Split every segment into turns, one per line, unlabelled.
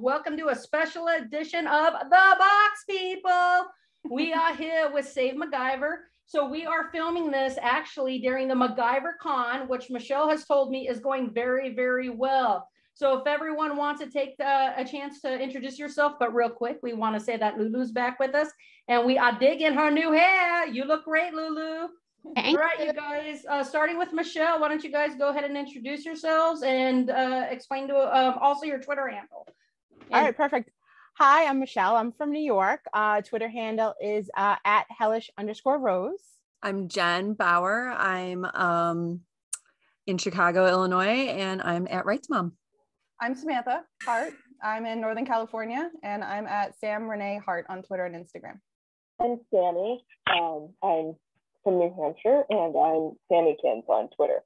Welcome to a special edition of The Box People. We are here with Save MacGyver. So we are filming this actually during the MacGyver Con, which Michelle has told me is going very, very well. So if everyone wants to take a chance to introduce yourself, but real quick, we want to say that Lulu's back with us and we are digging her new hair. You look great, Lulu. All right, you guys, starting with Michelle, why don't you guys go ahead and introduce yourselves and explain to also your Twitter handle.
All right, perfect. Hi, I'm Michelle. I'm from New York. Twitter handle is at hellish_rose.
I'm Jenn Bauer. I'm in Chicago, Illinois, and I'm at Rights Mom.
I'm Samantha Hart. I'm in Northern California, and I'm at Sam Renee Hart on Twitter and Instagram.
I'm Sammy. I'm from New Hampshire, and I'm Sammykins on Twitter.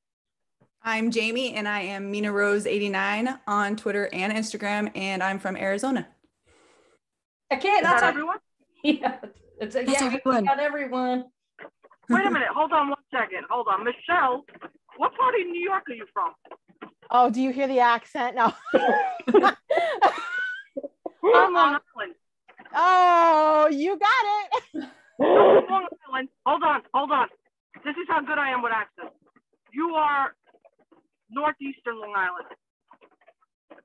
I'm Jamie, and I am Mina Rose 89 on Twitter and Instagram, and I'm from Arizona.
Okay,
that's everyone?
Yeah, that's everyone. We got everyone.
Wait a minute, hold on one second. Hold on. Michelle, what part of New York are you from?
Oh, do you hear the accent? No.
I'm Long Island.
Oh, you got it.
Long Island. Hold on. This is how good I am with accents. You are northeastern Long Island.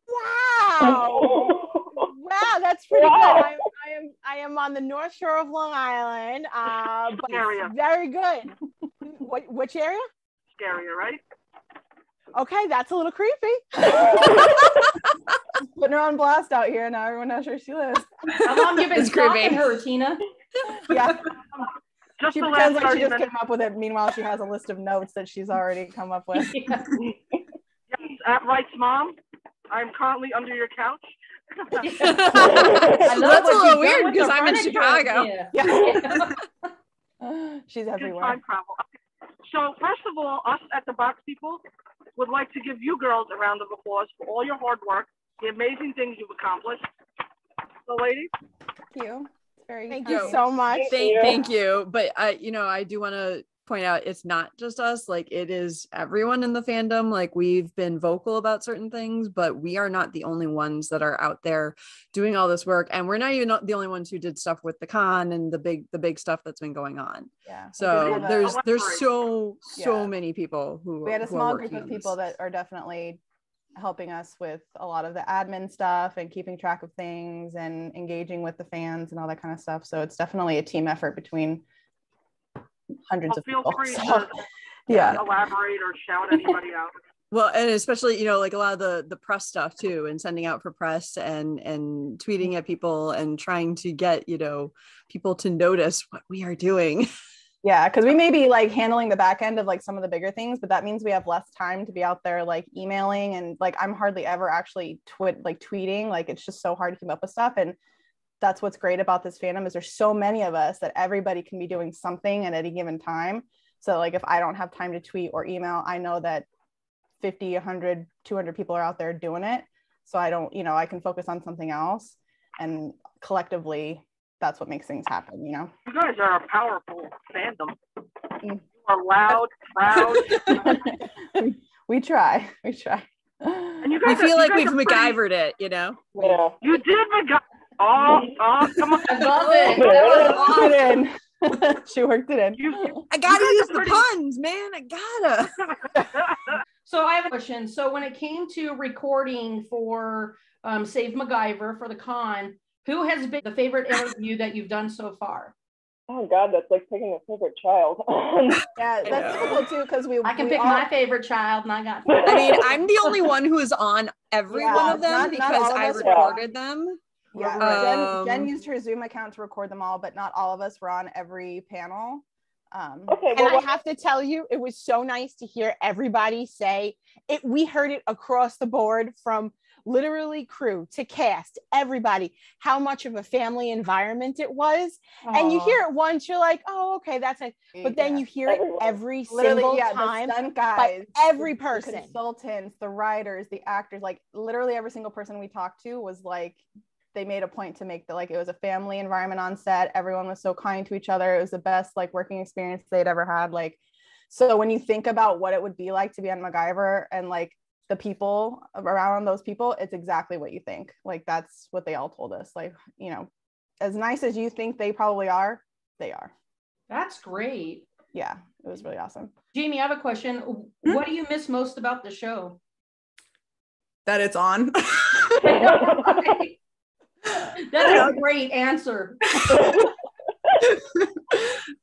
Wow. Wow, that's pretty good. I am on the North Shore of Long Island. But
area.
Very good. Which area?
Scarier, right?
Okay, that's a little creepy.
Putting her on blast out here now. Everyone knows where she lives.
How long have you been stalking her, Tina?
Yeah.
She
pretends like she just came up with it. Meanwhile, she has a list of notes that she's already come up with.
Yeah.
Yes, at Rights Mom, I'm currently under your couch.
That's a little weird because I'm in Chicago.
Yeah.
She's everywhere.
Time travel. So first of all, us at the Box People would like to give you girls a round of applause for all your hard work, the amazing things you've accomplished. So ladies.
Thank you.
Thank you so much.
Thank you. But I do want to point out it's not just us, like it is everyone in the fandom. Like we've been vocal about certain things, but we are not the only ones that are out there doing all this work. And we're not even the only ones who did stuff with the con and the big stuff that's been going on.
Yeah.
So there's so many people who
we had a small group of people that are definitely helping us with a lot of the admin stuff and keeping track of things and engaging with the fans and all that kind of stuff. So it's definitely a team effort between hundreds of people.
Feel free to elaborate or shout anybody out.
Well, and especially, like a lot of the press stuff too, and sending out for press and tweeting at people and trying to get, people to notice what we are doing.
Yeah, because we may be like handling the back end of like some of the bigger things, but that means we have less time to be out there like emailing, and like I'm hardly ever actually tweeting. Like it's just so hard to keep up with stuff. And that's what's great about this fandom is there's so many of us that everybody can be doing something at any given time. So like if I don't have time to tweet or email, I know that 50, 100, 200 people are out there doing it. So I don't, I can focus on something else, and collectively that's what makes things happen,
You guys are a powerful fandom. You are loud, proud.
We try.
And you guys
we feel like we've MacGyvered it,
Yeah. You did MacGyver. Oh, come on.
I love
it. She worked it in.
I gotta use the puns, man. I gotta.
So I have a question. So when it came to recording for Save MacGyver for the con, who has been the favorite interview that you've done so far?
Oh God, that's like picking a favorite child.
Yeah, that's difficult too because
I can pick my favorite child, and I got.
I mean, I'm the only one who is on every one of them because I recorded them.
Yeah, Jen used her Zoom account to record them all, but not all of us were on every panel.
Okay, and I have to tell you, it was so nice to hear everybody say it. We heard it across the board from literally crew to cast, everybody, how much of a family environment it was. Aww. And you hear it once, you're like, oh, okay, that's it. But then you hear it every single time
the stunt guys,
by every person,
the consultants, the writers, the actors, like literally every single person we talked to was like, they made a point to make it was a family environment on set. Everyone was so kind to each other. It was the best like working experience they'd ever had. Like, so when you think about what it would be like to be on MacGyver and like the people around those people, it's exactly what you think. Like, that's what they all told us. Like, you know, as nice as you think they probably are, they are.
That's great.
Yeah, it was really awesome.
Jamie, I have a question. What do you miss most about the show?
That it's on.
That's a great answer.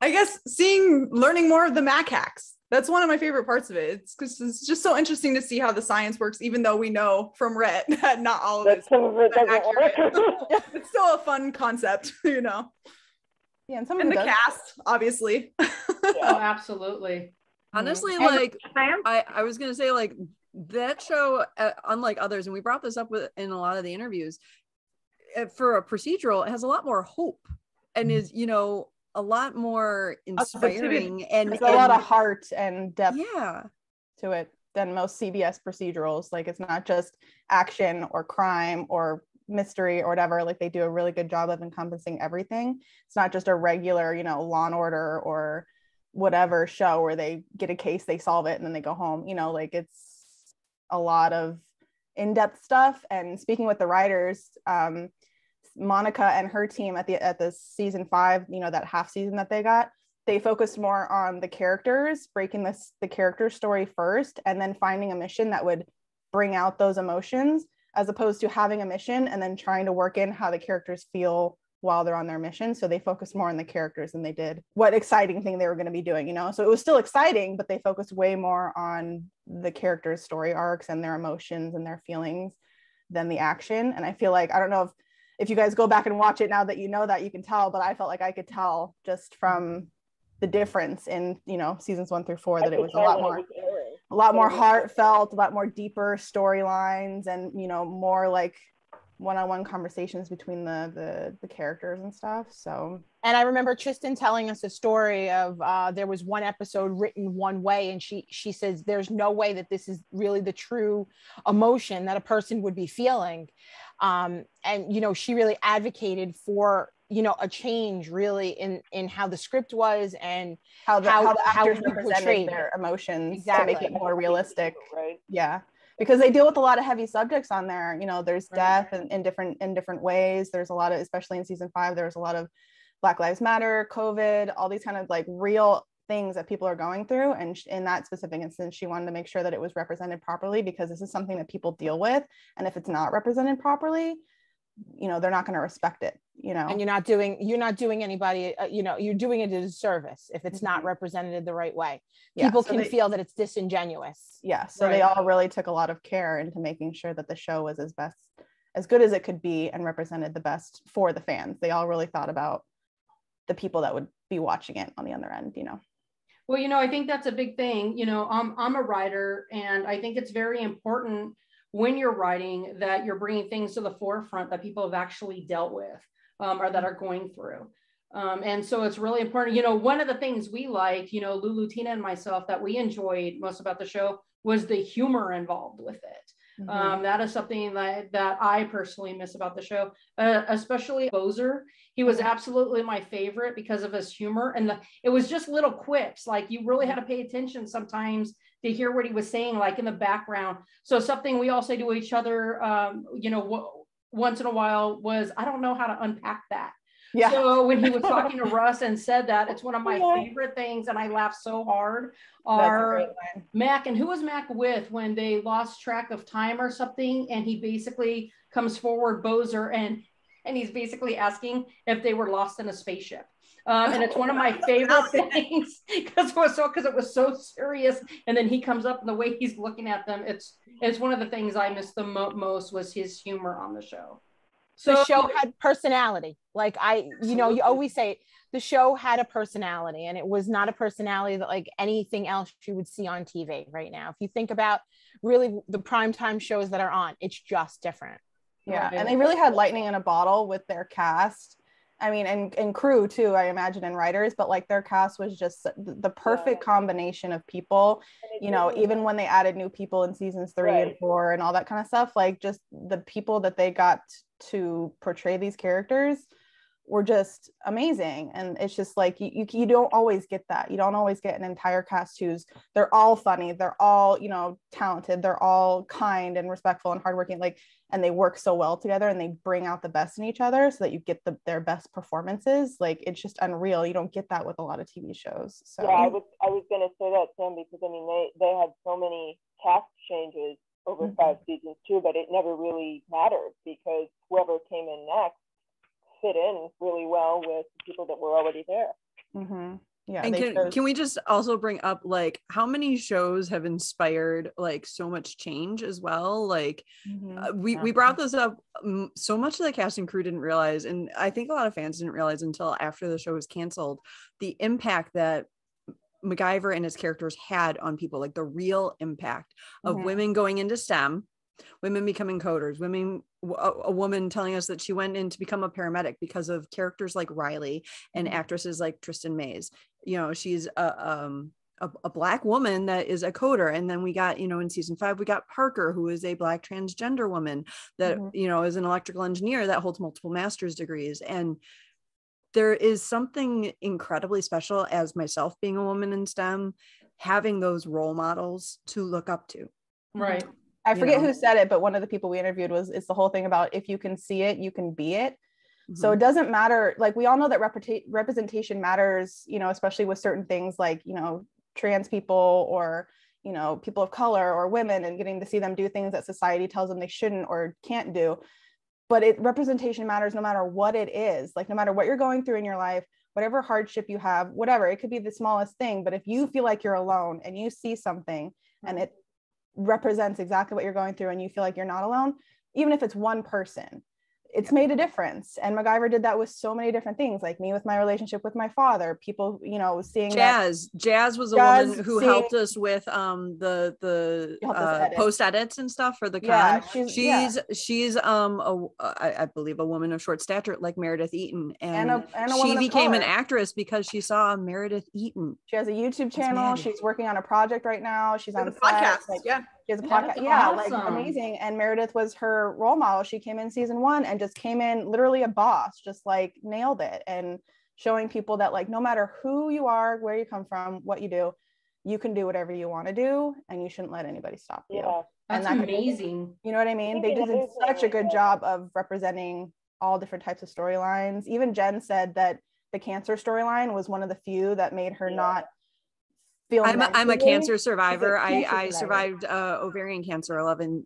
I guess learning more of the Mac hacks. That's one of my favorite parts of it. It's because it's just so interesting to see how the science works, even though we know from Rhett that not all of it accurate. It's still a fun concept, you know.
Yeah, and
the cast, obviously.
Oh, absolutely.
Honestly, like I was gonna say, like, that show, unlike others, and we brought this up in a lot of the interviews, for a procedural, it has a lot more hope and is, you know, a lot more inspiring and
there's a lot of heart and depth
to
it than most CBS procedurals. Like, it's not just action or crime or mystery or whatever. Like, they do a really good job of encompassing everything. It's not just a regular, you know, Law and Order or whatever show where they get a case, they solve it, and then they go home. You know, like, it's a lot of in-depth stuff. And speaking with the writers, Monica and her team at the season 5, you know, that half season that they got, they focused more on the characters, breaking the character story first, and then finding a mission that would bring out those emotions, as opposed to having a mission and then trying to work in how the characters feel while they're on their mission. So they focused more on the characters than they did what exciting thing they were going to be doing, you know? So it was still exciting, but they focused way more on the characters' story arcs and their emotions and their feelings than the action. And I feel like, I don't know if you guys go back and watch it now that you know that, you can tell, but I felt like I could tell just from the difference in, you know, seasons 1 through 4, that it was a lot more heartfelt, a lot more deeper storylines, and, you know, more like one-on-one conversations between the characters and stuff. So,
and I remember Tristan telling us a story of there was one episode written one way, and she says there's no way that this is really the true emotion that a person would be feeling, and, you know, she really advocated for, you know, a change really in how the script was and
how the actors represented their emotions to make it more realistic.
Right.
Yeah, because they deal with a lot of heavy subjects on there. You know, there's death in different ways. There's a lot of, especially in season 5, there's a lot of Black Lives Matter, COVID, all these kind of like real things that people are going through. And in that specific instance, she wanted to make sure that it was represented properly, because this is something that people deal with. And if it's not represented properly, you know, they're not going to respect it, you know.
And you're not doing anybody, you know, you're doing it a disservice if it's not represented the right way. People can feel that it's disingenuous.
Yeah, so they all really took a lot of care into making sure that the show was as good as it could be and represented the best for the fans. They all really thought about the people that would be watching it on the other end, you know.
Well, you know, I think that's a big thing. You know, I'm a writer, and I think it's very important when you're writing that you're bringing things to the forefront that people have actually dealt with, or that are going through. And so it's really important. You know, one of the things we like, you know, Lulu, Tina, and myself, that we enjoyed most about the show was the humor involved with it. That is something that I personally miss about the show, especially Bozer. He was absolutely my favorite because of his humor, and it was just little quips. Like, you really had to pay attention sometimes to hear what he was saying, like in the background. So something we all say to each other, you know, once in a while was, I don't know how to unpack that. Yeah. So when he was talking to Russ and said that, it's one of my favorite things, and I laughed so hard. Mac, and who was Mac with when they lost track of time or something, and he basically comes forward, Bozer, and he's basically asking if they were lost in a spaceship. And it's one of my favorite things because it was so serious. And then he comes up, and the way he's looking at them, it's one of the things I missed the most was his humor on the show.
So the show had personality. Like you know, you always say the show had a personality, and it was not a personality that like anything else you would see on TV right now. If you think about really the primetime shows that are on, it's just different.
Yeah, and they really had lightning in a bottle with their cast. I mean, and crew too, I imagine, and writers, but like their cast was just the perfect combination of people, you know, even when they added new people in seasons 3 and 4 and all that kind of stuff, like just the people that they got to portray these characters were just amazing. And it's just like you don't always get that. You don't always get an entire cast they're all funny, they're all, you know, talented, they're all kind and respectful and hardworking, like, and they work so well together and they bring out the best in each other so that you get their best performances. Like, it's just unreal. You don't get that with a lot of TV shows. So
yeah, I was gonna say that, Sam, because I mean they had so many cast changes over 5 seasons too, but it never really mattered because whoever came in next fit in really well with the people that were already there.
Yeah.
And can we just also bring up, like, how many shows have inspired like so much change as well? Like, we brought this up. So much of the cast and crew didn't realize, and I think a lot of fans didn't realize until after the show was canceled, the impact that MacGyver and his characters had on people, like the real impact of women going into STEM, women becoming coders, a woman telling us that she went in to become a paramedic because of characters like Riley and actresses like Tristan Mays. You know, she's a Black woman that is a coder. And then we got, you know, in season 5, we got Parker, who is a Black transgender woman that, you know, is an electrical engineer that holds multiple master's degrees. And there is something incredibly special, as myself being a woman in STEM, having those role models to look up to.
Right.
I forget who said it, but one of the people we interviewed it's the whole thing about, if you can see it, you can be it. So it doesn't matter. Like, we all know that representation matters, you know, especially with certain things like, you know, trans people or, you know, people of color or women, and getting to see them do things that society tells them they shouldn't or can't do. But representation matters no matter what it is. Like, no matter what you're going through in your life, whatever hardship you have, whatever, it could be the smallest thing. But if you feel like you're alone and you see something and it represents exactly what you're going through and you feel like you're not alone, even if it's one person, it's made a difference. And MacGyver did that with so many different things, like me with my relationship with my father, people, you know, seeing
Jazz was a woman who helped us with the post edits and stuff for the con. She's I believe a woman of short stature like Meredith Eaton, and she became an actress because she saw Meredith Eaton.
She has a YouTube channel. She's working on a project right now. She's on a
podcast.
Like, she has a podcast. Yeah, awesome. Like, amazing. And Meredith was her role model. She came in season 1 and just came in literally a boss, just like nailed it, and showing people that, like, no matter who you are, where you come from, what you do, you can do whatever you want to do, and you shouldn't let anybody stop you.
That's amazing.
You know what I mean? They did such a good job of representing all different types of storylines. Even Jenn said that the cancer storyline was one of the few that made her not feel
I'm a cancer survivor. I survived ovarian cancer 11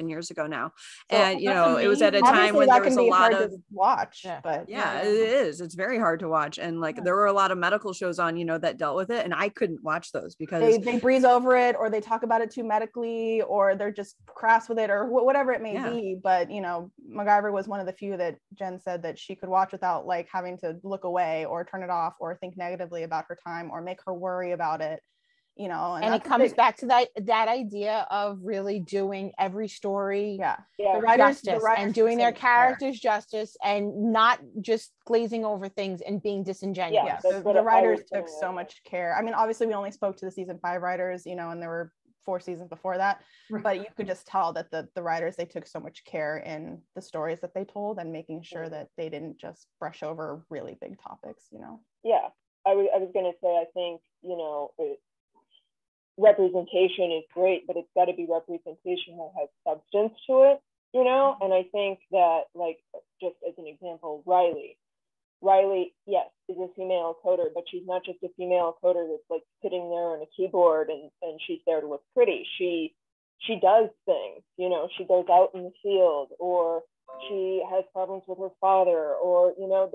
years ago now. So, and you know, it was at a time when there was a lot of
watch, but
it is. It's very hard to watch. And like there were a lot of medical shows on, you know, that dealt with it. And I couldn't watch those because
they breeze over it, or they talk about it too medically, or they're just crass with it, or whatever it may be. But you know, MacGyver was one of the few that Jenn said that she could watch without like having to look away or turn it off or think negatively about her time or make her worry about it. You know,
and it comes back to that idea of really doing every story
the writers
and doing their characters justice, and not just glazing over things and being disingenuous.
The writers took so much care. I mean, obviously we only spoke to the season 5 writers, you know, and there were 4 seasons before that, but you could just tell that the writers, they took so much care in the stories that they told and making sure that they didn't just brush over really big topics, you know.
I was going to say, I think, you know, representation is great, but it's got to be representation that has substance to it, you know. And I think that, like, just as an example, Riley, yes, is a female coder, but she's not just a female coder that's like sitting there on a keyboard and she's there to look pretty. She does things, you know. She goes out in the field, or she has problems with her father, or, you know,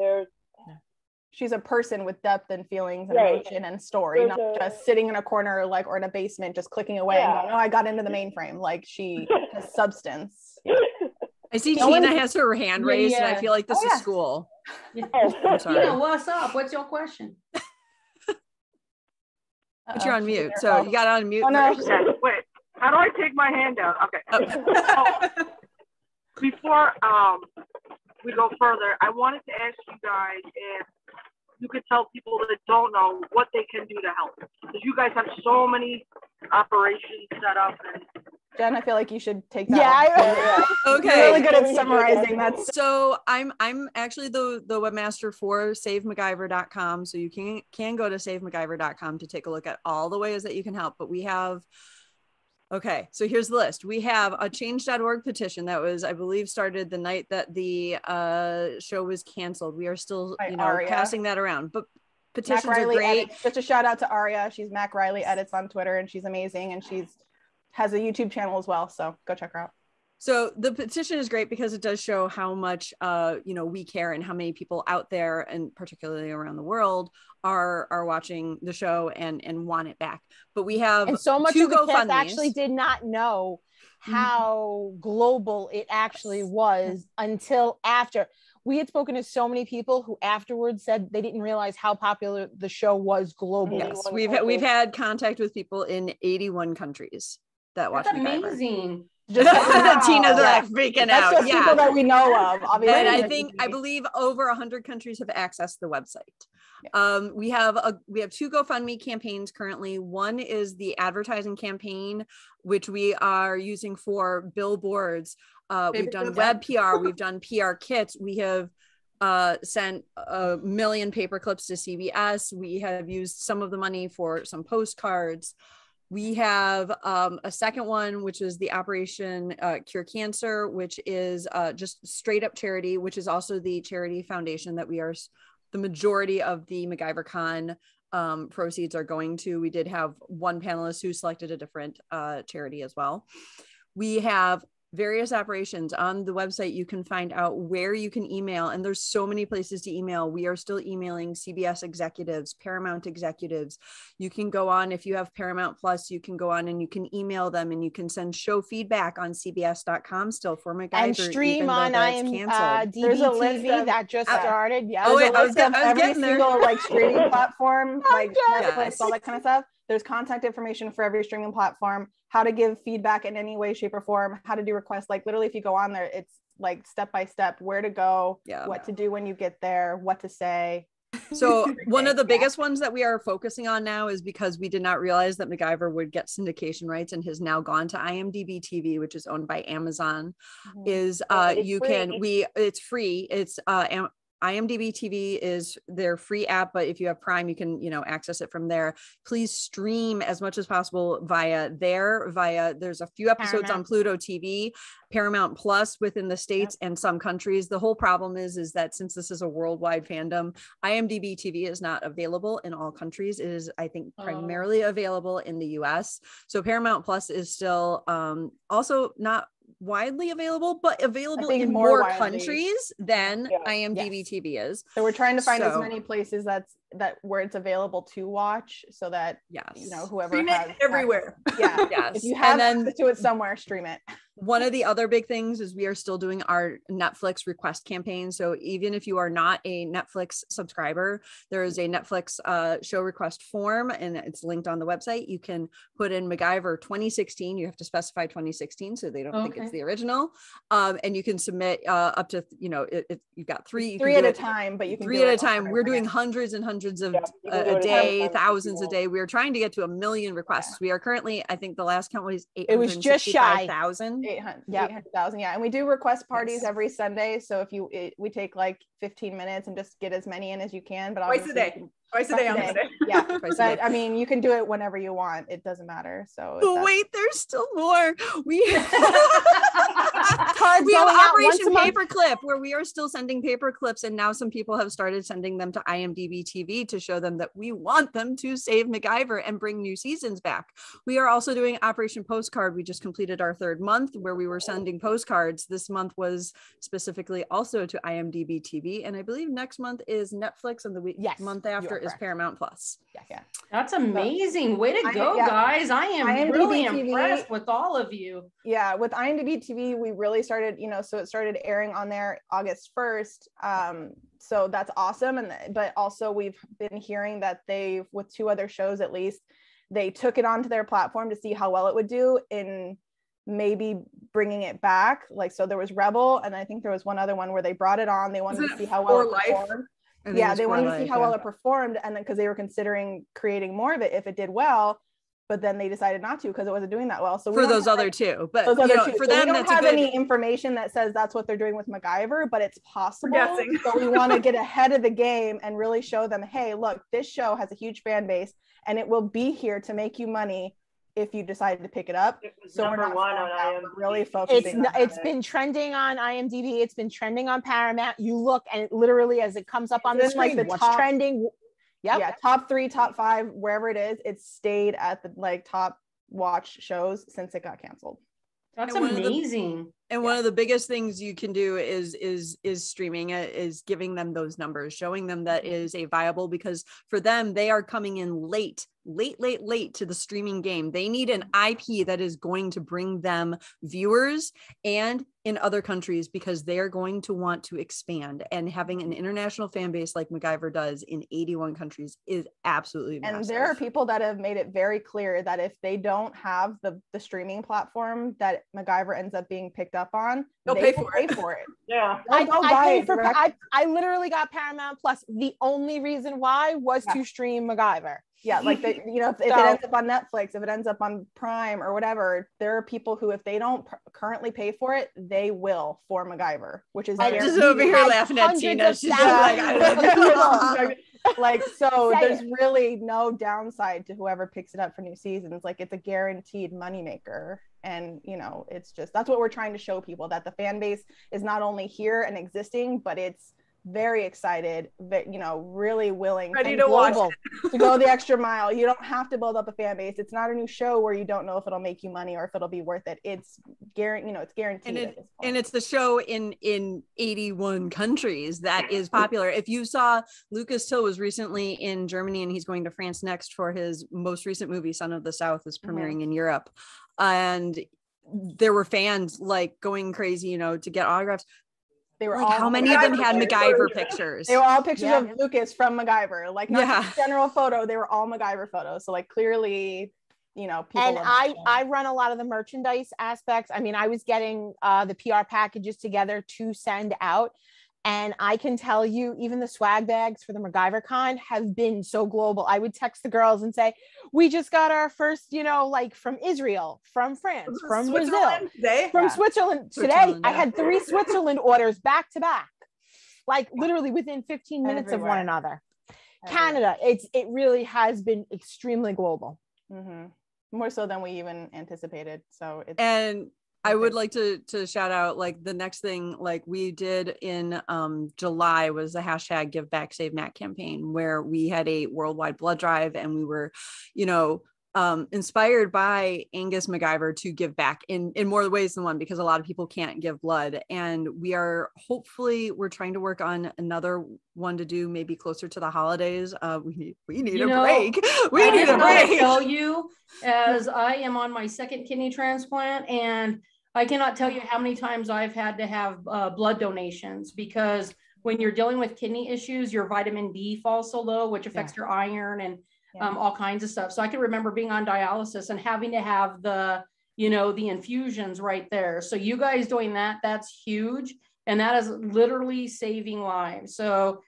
she's a person with depth and feelings and emotion and story, not just sitting in a corner or in a basement just clicking away and going, oh, I got into the mainframe. Like, she has substance.
I see Tina has her hand raised, and I feel like this is school.
I'm sorry. Tina, what's up? What's your question?
But you're on mute, so you got to unmute.
Oh, no. Wait, how do I take my hand out? Okay. So, before we go further, I wanted to ask you guys if you could tell people that don't know what they can do to help, because you guys have so many operations set up, and
Jenn, I feel like you should take that.
Yeah.
Okay.
You're really good at summarizing that.
So I'm actually the webmaster for SaveMacGyver.com. So you can go to SaveMacGyver.com to take a look at all the ways that you can help. But we have, okay, so here's the list. We have a change.org petition that was, I believe, started the night that the show was canceled. We are still, passing that around. But petitions are great.
Edits. Just a shout out to Aria. She's Mac Riley Edits on Twitter, and she's amazing, and has a YouTube channel as well. So go check her out.
So the petition is great because it does show how much, we care and how many people out there, and particularly around the world, are watching the show and want it back. But we have,
and so much
two
of the cast
GoFundMes.
actually did not know how global it actually was until after. We had spoken to so many people who afterwards said they didn't realize how popular the show was globally.
Yes, we've had contact with people in 81 countries that watch MacGyver.
Amazing.
Tina's like freaking
That's
out.
just people that we know of, obviously.
And I believe over 100 countries have accessed the website. Yeah. We have two GoFundMe campaigns currently. One is the advertising campaign, which we are using for billboards. We've done web PR, we've done PR kits, we have sent 1 million paper clips to CBS. We have used some of the money for some postcards. We have a second one, which is the Operation Cure Cancer, which is just straight up charity, which is also the charity foundation that the majority of the MacGyver Con proceeds are going to. We did have one panelist who selected a different charity as well. We have various operations on the website. You can find out where you can email, and there's so many places to email. We are still emailing CBS executives, Paramount executives. You can go on, if you have Paramount Plus, you can go on and you can email them, and you can send show feedback on cbs.com still for MacGyver,
and stream on DBTV that just started. Yeah,
I was every single like streaming platform, like Netflix, all that kind of stuff. There's contact information for every streaming platform, how to give feedback in any way, shape, or form, how to do requests. Like literally, if you go on there, it's like step by step, where to go, what to do when you get there, what to say.
So one of the biggest ones that we are focusing on now is because we did not realize that MacGyver would get syndication rights and has now gone to IMDb TV, which is owned by Amazon. It's free. It's IMDb TV is their free app, but if you have Prime, you can, access it from there. Please stream as much as possible there's a few episodes on Pluto TV, Paramount Plus within the States and some countries. The whole problem is that since this is a worldwide fandom, IMDb TV is not available in all countries. It is, I think, primarily available in the US. So Paramount Plus is still also not widely available, but available in more countries than IMDb TV is.
So we're trying to find as many places where it's available to watch, so that whoever
stream
has
it everywhere.
If you have access to it somewhere, stream it.
One of the other big things is we are still doing our Netflix request campaign. So even if you are not a Netflix subscriber, there is a Netflix show request form, and it's linked on the website. You can put in MacGyver 2016. You have to specify 2016 so they don't think it's the original. And you can submit up to, you've got three
at a time, but you can
three at a time. We're doing hundreds and hundreds of a day, thousands a day. We are trying to get to 1 million requests. We are currently, I think the last count was 865,000.
It was just shy.
800,000. And we do request parties every Sunday. So we take like 15 minutes and just get as many in as you can. But
twice a day on Sunday.
Yeah. But I mean, you can do it whenever you want. It doesn't matter. So
wait, there's still more. We have
out
Operation Paperclip, where we are still sending paper clips, and now some people have started sending them to IMDb TV to show them that we want them to save MacGyver and bring new seasons back. We are also doing Operation Postcard. We just completed our 3rd month where we were sending postcards. This month was specifically also to IMDb TV, and I believe next month is Netflix, and the month after is Paramount Plus.
Yeah.
That's amazing. Way to go, guys. I am IMDb really impressed with all of you.
Yeah, with IMDb TV, we really started, so it started airing on there August 1st. So that's awesome. But also we've been hearing that with 2 other shows at least, they took it onto their platform to see how well it would do in maybe bringing it back. Like, so there was Rebel, and I think there was one other one where they brought it on. They wanted to see how well it performed. They wanted to see how well it performed, and then because they were considering creating more of it if it did well. but then they decided not to because it wasn't doing that well. So
for those other two, but for them,
we don't have any information that says that's what they're doing with MacGyver, but it's possible. So we want to get ahead of the game and really show them, hey, look, this show has a huge fan base and it will be here to make you money if you decide to pick it up. So
number
we're not
one on IMDb.
Really focusing.
It's been trending on IMDb. It's been trending on Paramount. You look and it literally, as it comes up on the screen, like what's trending. Yep.
Yeah, top 3, top 5, wherever it is, it's stayed at the like top watch shows since it got canceled.
That's amazing.
One of the biggest things you can do is streaming it, is giving them those numbers, showing them that is a viable, because for them, they are coming in late to the streaming game. They need an IP that is going to bring them viewers and in other countries, because they are going to want to expand, and having an international fan base like MacGyver does in 81 countries is absolutely massive.
And there are people that have made it very clear that if they don't have the streaming platform that MacGyver ends up being picked up on,
they'll pay for it.
Yeah.
I literally got Paramount Plus. The only reason why was to stream MacGyver.
Yeah, like if it ends up on Netflix, if it ends up on Prime or whatever, there are people who, if they don't currently pay for it, they will for MacGyver, which is
just over here laughing at Tina. She's
like, so there's really no downside to whoever picks it up for new seasons. Like, it's a guaranteed moneymaker. And, it's just, that's what we're trying to show people, that the fan base is not only here and existing, but it's very excited, really willing,
ready to watch
to go the extra mile. You don't have to build up a fan base. It's not a new show where you don't know if it'll make you money or if it'll be worth it. It's guaranteed.
And it's the show in 81 countries that is popular. If you saw, Lucas Till was recently in Germany, and he's going to France next for his most recent movie, Son of the South, is premiering in Europe. And there were fans like going crazy, to get autographs.
They were
like, how many of them had MacGyver pictures?
They were all pictures of Lucas from MacGyver, like not just a general photo. They were all MacGyver photos. So like clearly, people.
And I run a lot of the merchandise aspects. I mean, I was getting the PR packages together to send out. And I can tell you, even the swag bags for the MacGyver Con have been so global. I would text the girls and say, we just got our first, like from Israel, from France, from Brazil, from Switzerland. Today, I had 3 Switzerland orders back to back, like literally within 15 minutes of one another. Canada, it really has been extremely global.
Mm-hmm. More so than we even anticipated. So it's
I would like to shout out, like, the next thing, like we did in July, was the hashtag Give Back Save Mac campaign, where we had a worldwide blood drive, and we were, inspired by Angus MacGyver to give back in more ways than one, because a lot of people can't give blood. And we're trying to work on another one to do maybe closer to the holidays. We need a break. We need a break.
I tell you, as I am on my 2nd kidney transplant, and I cannot tell you how many times I've had to have blood donations, because when you're dealing with kidney issues, your vitamin D falls so low, which affects your iron and all kinds of stuff. So I can remember being on dialysis and having to have the infusions right there. So you guys doing that, that's huge. And that is literally saving lives. So,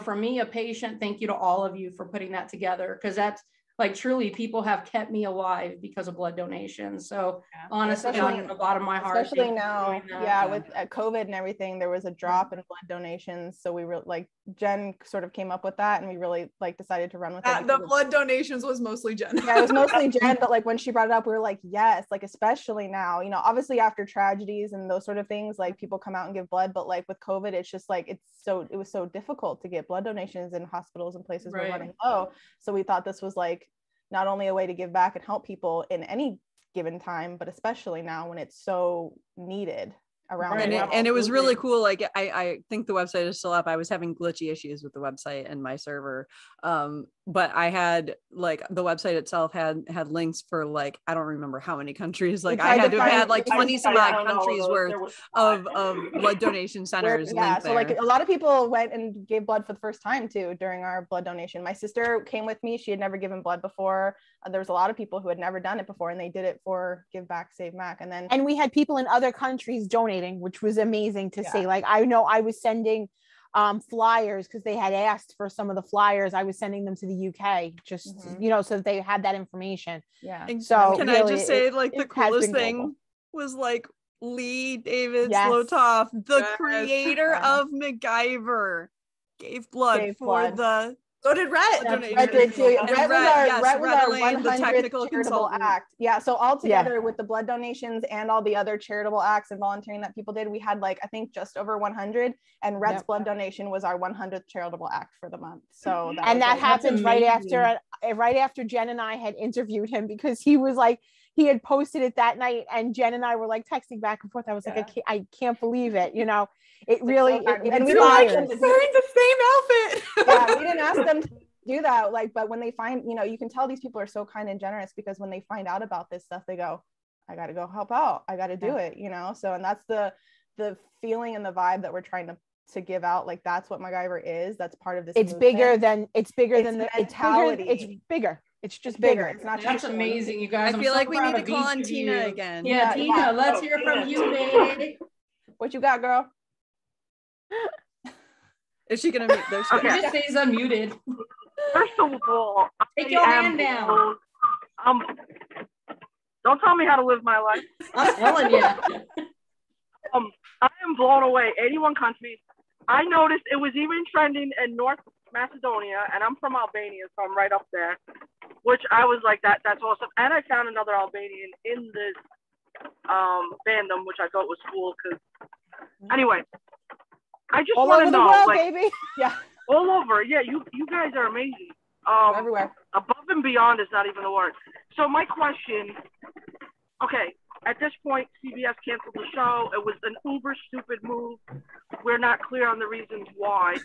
for me, a patient, thank you to all of you for putting that together, because that's like, truly, people have kept me alive because of blood donations. So honestly, from the bottom of my heart,
especially now, with COVID and everything, there was a drop in blood donations. So we were like, Jenn sort of came up with that, and we really decided to run with it.
The blood donations was mostly Jenn.
Yeah, it was mostly Jenn, but like when she brought it up, we were like, yes, like especially now, obviously after tragedies and those sort of things, like people come out and give blood, but like with COVID, it's just like it was so difficult to get blood donations in hospitals and places were running low. So we thought this was like not only a way to give back and help people in any given time, but especially now when it's so needed around.
And it was really cool. Like, I think the website is still up. I was having glitchy issues with the website and my server. But I had, like, the website itself had links for, like, I don't remember how many countries. Like, I had to have had like 20 some odd countries worth of blood donation centers.
Yeah, so like a lot of people went and gave blood for the first time too during our blood donation. My sister came with me. She had never given blood before. There was a lot of people who had never done it before, and they did it for Give Back Save Mac. And
we had people in other countries donating, which was amazing to see. Like, I know I was sending flyers, because they had asked for some of the flyers. I was sending them to the UK just so that they had that information.
Yeah.
So
can
really,
I just say, like, the coolest thing was like Lee David Slotoff, the creator of MacGyver, gave blood for the.
So did Rhett.
Rhett did too. Rhett was our
Elaine, the
100th
technical
charitable
consultant.
act. Yeah. So all together with the blood donations and all the other charitable acts and volunteering that people did, we had like, I think just over 100. And Rhett's blood donation was our 100th charitable act for the month. So
that happened right after Jenn and I had interviewed him, because he was like, he had posted it that night, and Jenn and I were like texting back and forth. I was like, I can't believe it. You know, it really,
and we
wearing the same outfit.
Yeah, we didn't ask them to do that. Like, but when they find, you can tell these people are so kind and generous, because when they find out about this stuff, they go, I got to go help out. I got to do it, So, and that's the feeling and the vibe that we're trying to give out. Like, that's what MacGyver is. That's part of this.
It's bigger than the mentality. It's bigger. It's just bigger.
It's not.
That's amazing, you guys.
I feel like we need to call on Tina again.
Yeah, Tina, let's hear from you, baby.
What you got, girl?
Is she gonna mute?
She just stays unmuted.
First of all,
take your hand down.
Don't tell me how to live my life.
I'm telling you.
I am blown away. 81 countries. I noticed it was even trending in North Macedonia, and I'm from Albania, so I'm right up there. Which I was like, that's awesome. And I found another Albanian in this fandom, which I thought was cool. Because anyway, I just want to know,
world, baby.
Yeah,
all over. Yeah, you guys are amazing.
Everywhere.
Above and beyond is not even the word. So my question, okay, at this point, CBS canceled the show. It was an uber stupid move. We're not clear on the reasons why,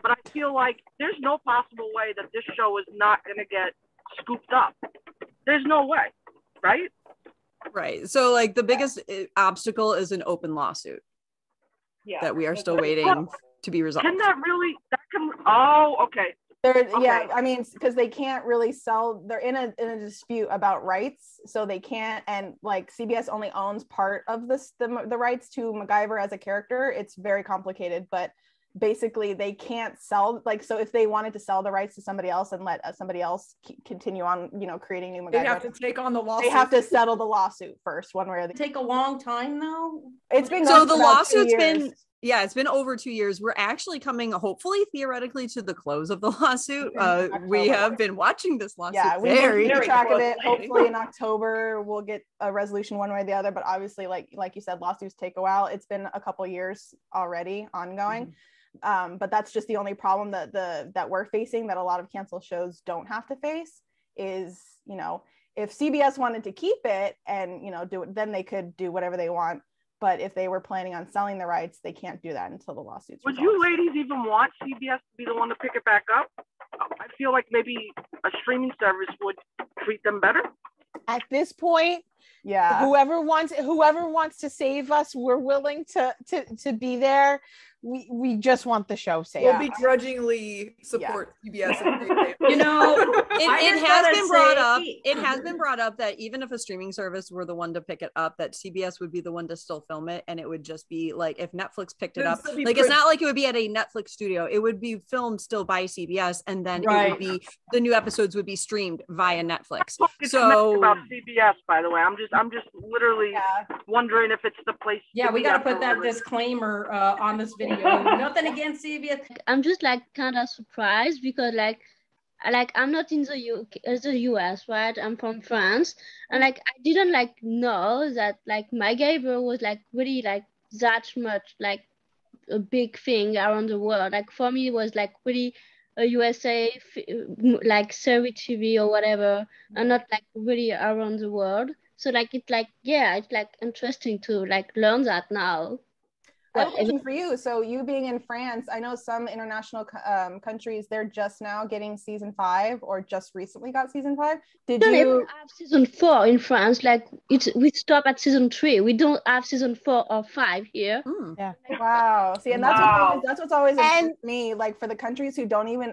but I feel like there's no possible way that this show is not going to get scooped up. There's no way, right?
Right. So, like, the biggest obstacle is an open lawsuit that we are still waiting to be resolved.
Okay.
Yeah, I mean, because they can't really sell. They're in a dispute about rights, so they can't. And like, CBS only owns part of the rights to MacGyver as a character. It's very complicated, but basically they can't sell. Like, so if they wanted to sell the rights to somebody else and let somebody else continue on, creating new MacGyver,
they have to take on the lawsuit.
They have to settle the lawsuit first, one way or the other.
Take a long time though.
It's been
so the lawsuit's been. Yeah, it's been over 2 years. We're actually coming, hopefully, theoretically, to the close of the lawsuit. We have been watching this lawsuit.
Yeah, we keep track of it. Hopefully, in October, we'll get a resolution one way or the other. But obviously, like you said, lawsuits take a while. It's been a couple years already ongoing. But that's just the only problem that we're facing, that a lot of canceled shows don't have to face, is, if CBS wanted to keep it and, do it, then they could do whatever they want. But if they were planning on selling the rights, they can't do that until the lawsuit's
resolved.
Would
you ladies even want CBS to be the one to pick it back up? I feel like maybe a streaming service would treat them better.
At this point,
yeah.
Whoever wants to save us, we're willing to be there. We just want the show saved.
We'll begrudgingly support CBS.
It has been brought up. It has been brought up that even if a streaming service were the one to pick it up, that CBS would be the one to still film it, and it would just be like, if Netflix picked it up, like, it's not like it would be at a Netflix studio. It would be filmed still by CBS, and then it would be, the new episodes would be streamed via Netflix.
So about CBS, by the way, I'm just literally wondering if it's the place.
Yeah, we got to put that disclaimer on this video. Nothing against CBS.
I'm just like kind of surprised, because like I'm not in the US, right? I'm from France, and like I didn't like know that like MacGyver was like really like that much like a big thing around the world. Like for me, it was like really a USA like series TV or whatever, and not like really around the world. So like it's like it's like interesting to like learn that now.
I have a question for you. So you being in France, I know some international countries, they're just now getting season 5 or just recently got season 5. Did you
have season 4 in France? Like we stop at season 3. We don't have season 4 or 5 here.
Yeah.
Wow. See, and that's what's always important to me. Like, for the countries who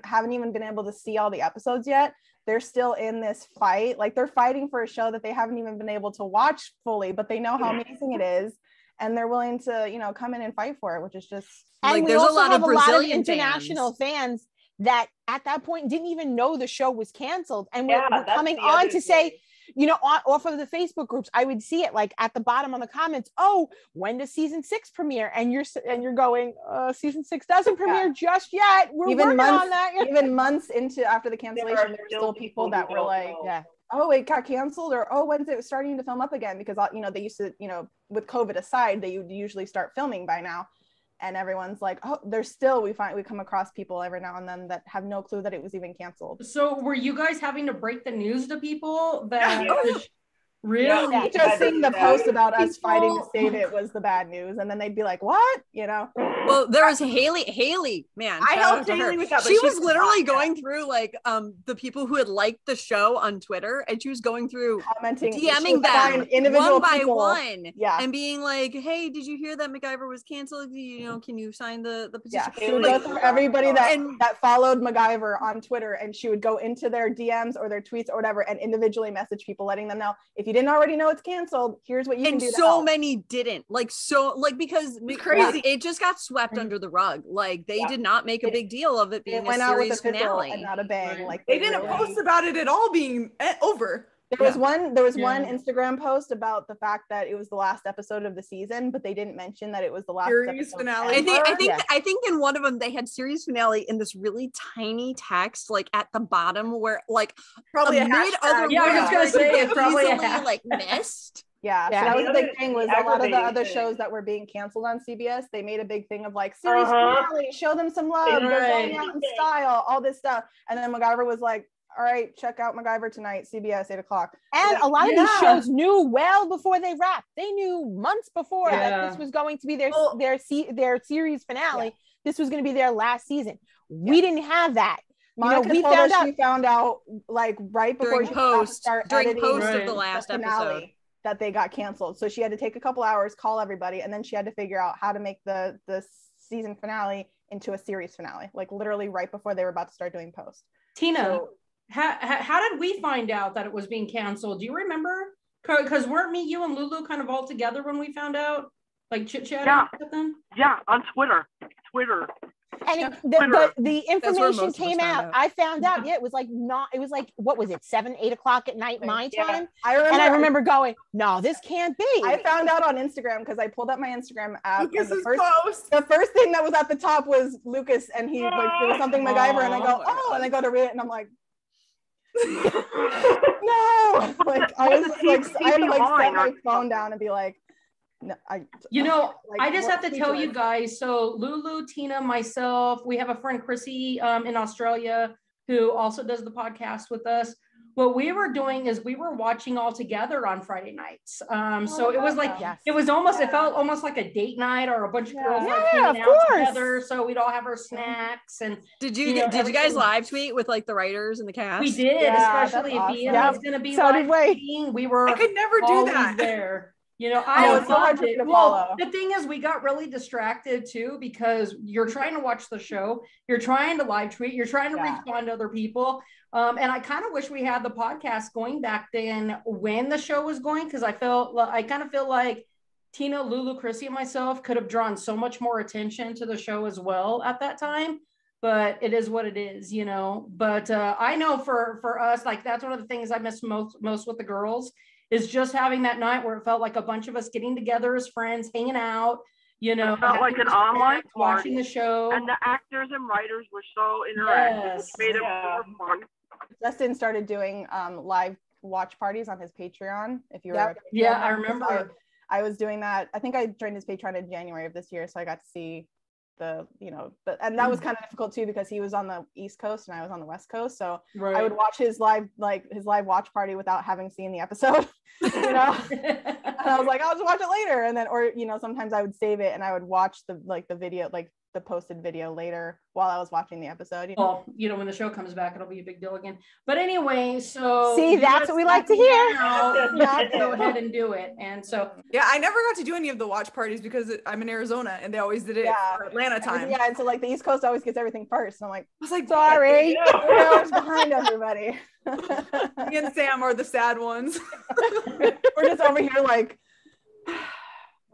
haven't even been able to see all the episodes yet, they're still in this fight. Like, they're fighting for a show that they haven't even been able to watch fully, but they know how amazing it is. and they're willing to, you know, come in and fight for it, which is just
and
like
we
there's
also
a lot
have
of
a lot of
Brazilian
international fans that at that point didn't even know the show was canceled, and we're
that's
coming
the
on
other
to say,
thing.
you know, off of the Facebook groups, I would see it like at the bottom on the comments, oh, when does season 6 premiere? And you're going, season 6 doesn't premiere just yet. We're
even
working
months,
on that.
even months into after the cancellation, there were
still
still people that were
don't
like,
know.
yeah, oh, it got canceled, or oh, when's it starting to film up again? Because, you know, they used to, you know, with COVID aside, they would usually start filming by now. And everyone's like, oh, there's still, we come across people every now and then that have no clue that it was even canceled.
So were you guys having to break the news to people that
Yeah.
really?
Yeah.
Just seeing the post about us
People-
fighting to save it was the bad news, and then they'd be like, what, you know?
Well, there was Haley, man.
I
shout
helped
out to her.
Haley with that, but
She
she's
was literally
not.
going through like the people who had liked the show on Twitter, and she was going through
Commenting,
DMing them
individual
one by
people.
one,
Yeah.
and being like, "Hey, did you hear that MacGyver was canceled? You know, can you sign the petition?"
Yeah, she would go
Like,
through everybody that
and-
that followed MacGyver on Twitter, and she would go into their DMs or their tweets or whatever and individually message people, letting them know, if you didn't already know it's canceled, here's what you can
and
do.
so many didn't, like, so like, because
crazy.
it just got swept under the rug. Like they
Yeah.
did not make a big deal of it being
It
a
went out with a
series
fizzle
finale.
and not a bang.
Right.
Like
They didn't
really-
post about it at all being over.
There was one
Yeah.
Instagram post about the fact that it was the last episode of the season, but they didn't mention that it was the last
Series
episode
finale.
I think in one of them they had series finale in this really tiny text, like at the bottom, where like
Probably a
amid
hashtag.
other
Yeah, I was just gonna
words
say,
that
it's probably a
easily,
hashtag.
like missed.
Yeah,
Yeah.
so that was
The
a big
other
thing, was a lot of the other
aggravating
shows
thing.
that were being canceled on CBS. They made a big thing of like, series
Uh-huh.
finale, show them some love, they're going out in
Right.
style, all this stuff. And then MacGyver was like, all right, check out MacGyver tonight, CBS, 8:00.
And a lot of these
Yeah.
shows knew well before they wrapped. They knew months before
Yeah.
that this was going to be their
Well-
their series finale. This was going to be their last season. We didn't have that.
Monica
we
told
found
us
out-
she found out like right before
During
she was about to
post
start
during
editing
post
Right.
of the last
the finale
episode.
that they got canceled. So she had to take a couple hours, call everybody, and then she had to figure out how to make the season finale into a series finale, like literally right before they were about to start doing post.
Tina,
So-
how did we find out that it was being canceled? Do you remember? Because weren't me, you, and Lulu kind of all together when we found out, like chit chatting
Yeah.
with them?
Yeah, on Twitter.
And
Twitter.
the
where
information
most of us
came
found
out.
out.
I found out. Yeah, it was like what was it, 7-8 o'clock at night my
Yeah.
time?
I remember,
And I remember going, no, this can't be.
I found out on Instagram because I pulled up my Instagram app. And
Lucas's
the
post.
first thing that was at the top was Lucas, and he like there was something MacGyver, and I go,
Oh my
oh, and I go to read it, and I'm like, no, like I was like, I had to like set my phone down and be like, no,
You know,
like,
I just
what
have to tell you
speechless.
guys. So Lulu, Tina, myself, we have a friend Chrissy in Australia who also does the podcast with us. What we were doing is we were watching all together on Friday nights. So it was like
Yes.
it was almost it felt almost like a date night or a bunch of girls like
Yeah,
hanging
of
out
course.
together. So we'd all have our snacks and
Did
You know,
you guys
everything-
live tweet with like the writers and the cast?
we did,
Yeah,
especially if
that's
Ian
awesome.
was going to be
So did
live
we.
tweeting. We were
I could never do
always
that.
there. You know,
know,
I
it's so hard
loved
for
it.
you to
Well,
follow.
the thing is, we got really distracted too because you're trying to watch the show, you're trying to live tweet, you're trying to
Yeah.
respond to other people. And I kind of wish we had the podcast going back then when the show was going, because I kind of feel like Tina, Lulu, Chrissy, and myself could have drawn so much more attention to the show as well at that time. But it is what it is, you know. But I know for us, like that's one of the things I miss most with the girls is just having that night where it felt like a bunch of us getting together as friends, hanging out, you know,
It felt like
having
an
a
online
snack, watching
party.
the show.
And the actors and writers were so interactive,
Yes.
which made it
Yeah.
more fun.
Justin started doing live watch parties on his Patreon. If you were,
Yep.
a Patreon
Yeah, I
member.
remember.
I was doing that. I think I joined his Patreon in January of this year, so I got to see and that was kind of difficult too because he was on the East Coast and I was on the West Coast, so
Right.
I would watch his live watch party without having seen the episode, you know. And I was like, I'll just watch it later, and then sometimes I would save it and I would watch the video, like the posted video later while I was watching the episode.
Well, when the show comes back, it'll be a big deal again. But anyway, so
See,
you
that's
guys
what we like to
have
hear.
now to go ahead and do it. And so
Yeah, I never got to do any of the watch parties because I'm in Arizona and they always did it
Yeah.
for Atlanta time.
Yeah, and so like the East Coast always gets everything first. And I'm like,
I was like,
sorry, 3 hours behind everybody.
me and Sam are the sad ones.
We're just over here like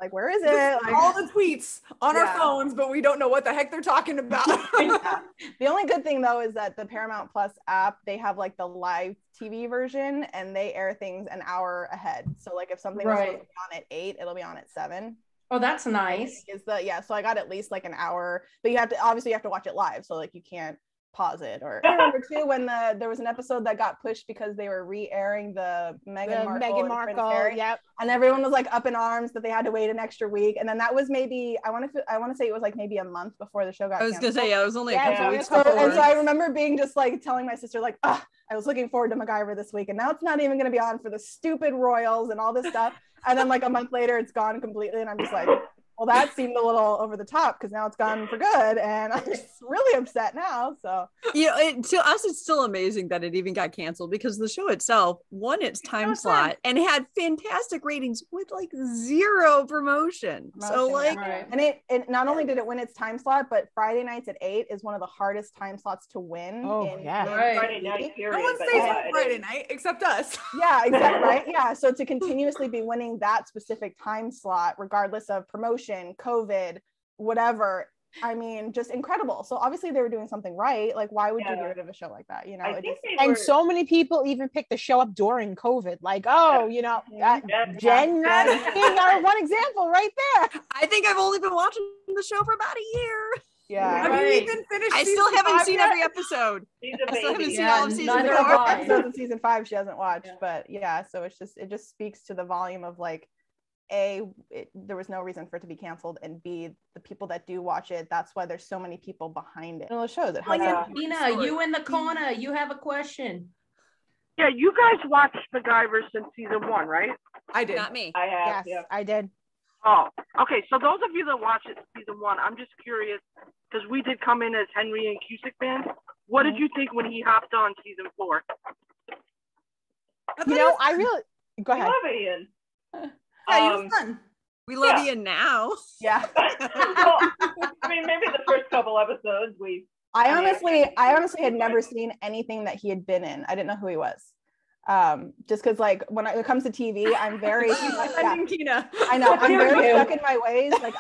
Like, where is it? Like,
all the tweets on our phones, but we don't know what the heck they're talking about.
The only good thing though is that the Paramount Plus app, they have like the live TV version, and they air things an hour ahead. So like if something was supposed to be on at 8, it'll be on at 7.
Oh, that's nice.
So I got at least like an hour, but you have to watch it live. So like you can't pause it. Or I remember too when there was an episode that got pushed because they were re-airing the Meghan Markle,
yep,
and everyone was like up in arms that they had to wait an extra week, and then that was maybe I want to say it was like maybe a month before the show got canceled.
I was gonna say it was only a couple weeks before.
And so I remember being just like telling my sister like, I was looking forward to MacGyver this week, and now it's not even going to be on for the stupid royals and all this stuff, and then like a month later it's gone completely, and I'm just like, well, that seemed a little over the top because now it's gone for good, and I'm just really upset now. So
to us, it's still amazing that it even got canceled because the show itself won its time slot and had fantastic ratings with like zero promotion. So like,
and it not only did it win its time slot, but Friday nights at 8 is one of the hardest time slots to win.
Friday night period.
No one stays on Friday night except us.
Yeah, exactly. Right. Yeah. So to continuously be winning that specific time slot, regardless of promotion, COVID, whatever, I mean, just incredible. So obviously they were doing something right. Like, why would you get rid of a show like that? You know,
and so many people even picked the show up during COVID. Like, Jenn, one example right there.
I think I've only been watching the show for about a year.
Yeah.
Have you even finished?
I still haven't seen every episode. I still haven't seen all of season 4.
Episodes of season 5 she hasn't watched, but so it just speaks to the volume of like, there was no reason for it to be canceled, and B, the people that do watch it, that's why there's so many people behind it. It shows it.
Dina, you in the corner, you have a question.
Yeah, you guys watched MacGyver since season 1, right?
I did.
Not me.
I have.
Yes, I did.
Oh, okay. So those of you that watched it season 1, I'm just curious because we did come in as Henry and Cusick fans. What did you think when he hopped on season 4?
I really go ahead.
I love Ian.
Yeah, he was fun.
We love Ian now.
Yeah.
Well, I mean, maybe the first couple episodes
I honestly had never seen anything that he had been in. I didn't know who he was. Just because like when it comes to TV, I'm very I know I'm very stuck in my ways. Like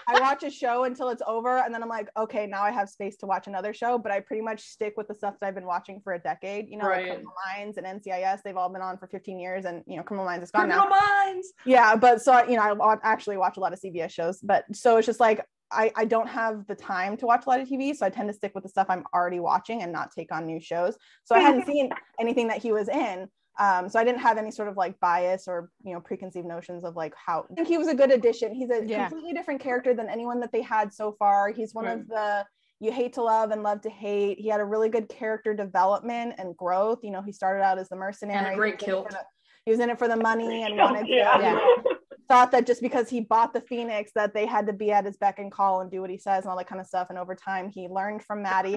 I watch a show until it's over, and then I'm like, okay, now I have space to watch another show. But I pretty much stick with the stuff that I've been watching for a decade. You know, like Criminal Minds and NCIS, they've all been on for 15 years, and Criminal Minds is gone now.
Criminal Minds.
Yeah, but so I actually watch a lot of CBS shows, but so it's just like I don't have the time to watch a lot of TV, so I tend to stick with the stuff I'm already watching and not take on new shows. So I hadn't seen anything that he was in. So I didn't have any sort of like bias or preconceived notions of like how. I think he was a good addition. He's a completely different character than anyone that they had so far. He's one of the you hate to love and love to hate. He had a really good character development and growth. He started out as the mercenary.
And a great kilt.
He was in it for the money and wanted to. Thought that just because he bought the Phoenix that they had to be at his beck and call and do what he says and all that kind of stuff. And over time, he learned from Maddie.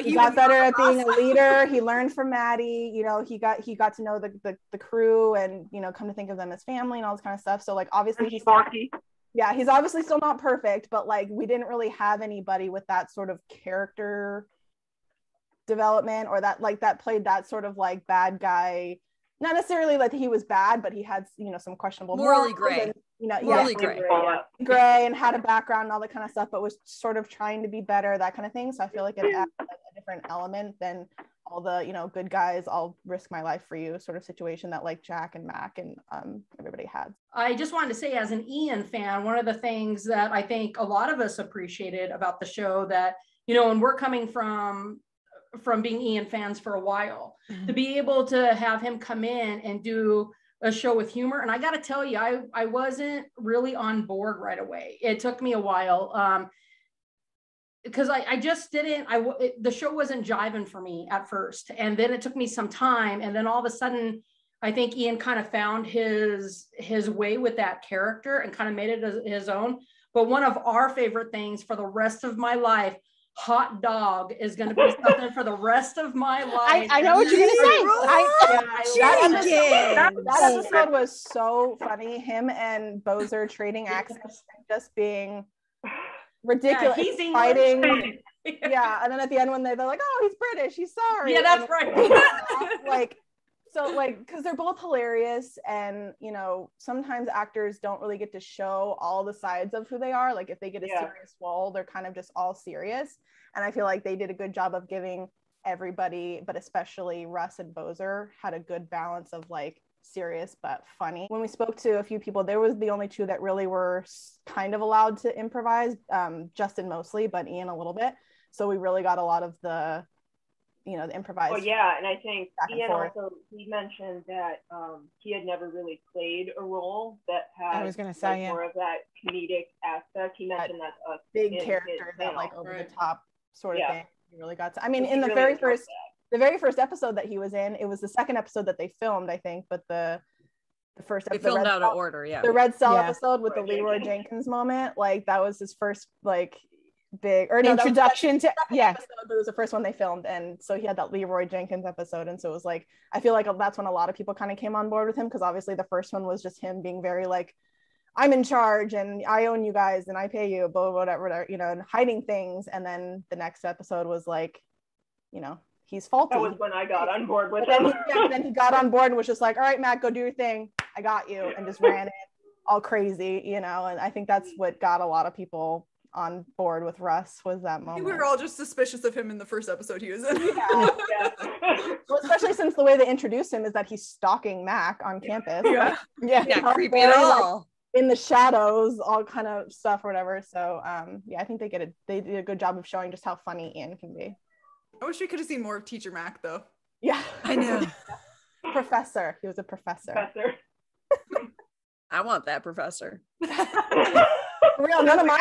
He got better at being a leader. He learned from Maddie. He got to know the crew and come to think of them as family and all this kind of stuff. So like obviously he's obviously still not perfect, but like we didn't really have anybody with that sort of character development or that played that sort of like bad guy. Not necessarily like he was bad, but he had some questionable
morally gray,
gray, and had a background and all that kind of stuff, but was sort of trying to be better, that kind of thing. So I feel like it adds like a different element than all the good guys, I'll risk my life for you sort of situation that like Jack and Mac and everybody had.
I just wanted to say, as an Ian fan, one of the things that I think a lot of us appreciated about the show that and we're coming from being Ian fans for a while, to be able to have him come in and do a show with humor. And I got to tell you, I wasn't really on board right away. It took me a while because I just didn't, the show wasn't jiving for me at first. And then it took me some time. And then all of a sudden, I think Ian kind of found his way with that character and kind of made it his own. But one of our favorite things for the rest of my life, hot dog, is going to be something for the rest of my life.
I know what you're going to
say. That episode was so funny. Him and Bozer trading accents and just being ridiculous.
Yeah, he's
fighting. Yeah, and then at the end when they're like, "Oh, he's British. He's sorry."
Yeah, that's right.
Like So like, because they're both hilarious, and you know, sometimes actors don't really get to show all the sides of who they are. Like if they get a serious role, they're kind of just all serious. And I feel like they did a good job of giving everybody, but especially Russ and Bozer, had a good balance of like serious but funny. When we spoke to a few people, there was the only two that really were kind of allowed to improvise, Justin mostly, but Ian a little bit. So we really got a lot of the, you know, the improvised.
Well, yeah, and I think Ian also, he mentioned that he had never really played a role that had,
I was gonna say,
like, more of that comedic aspect. He mentioned that
big character, that like over the top sort of thing. He really got to, I mean, in the very first episode that he was in, it was the second episode that they filmed, I think, but the first episode,
they filmed out of order,
the Red Cell episode with the Leroy Jenkins moment, like that was his first like big, or no,
introduction to
episode, but it was the first one they filmed, and so he had that Leroy Jenkins episode, and so it was like, I feel like that's when a lot of people kind of came on board with him, because obviously the first one was just him being very like, I'm in charge and I own you guys and I pay you, blah, whatever, you know, and hiding things. And then the next episode was like, you know, he's faulty.
That was when I got on board with him.
Then he got on board and was just like, all right, Matt, go do your thing. I got you. And just ran it all crazy, you know. And I think that's what got a lot of people on board with Russ, was that moment.
We were all just suspicious of him in the first episode he was in.
Well, especially since the way they introduced him is that he's stalking Mac on campus.
Creepy at all.
Like, in the shadows, all kind of stuff or whatever. So yeah, I think they did a good job of showing just how funny Ian can be.
I wish we could have seen more of Teacher Mac though.
Yeah,
I know.
Professor, he was a professor.
I want that professor.
For real, none of my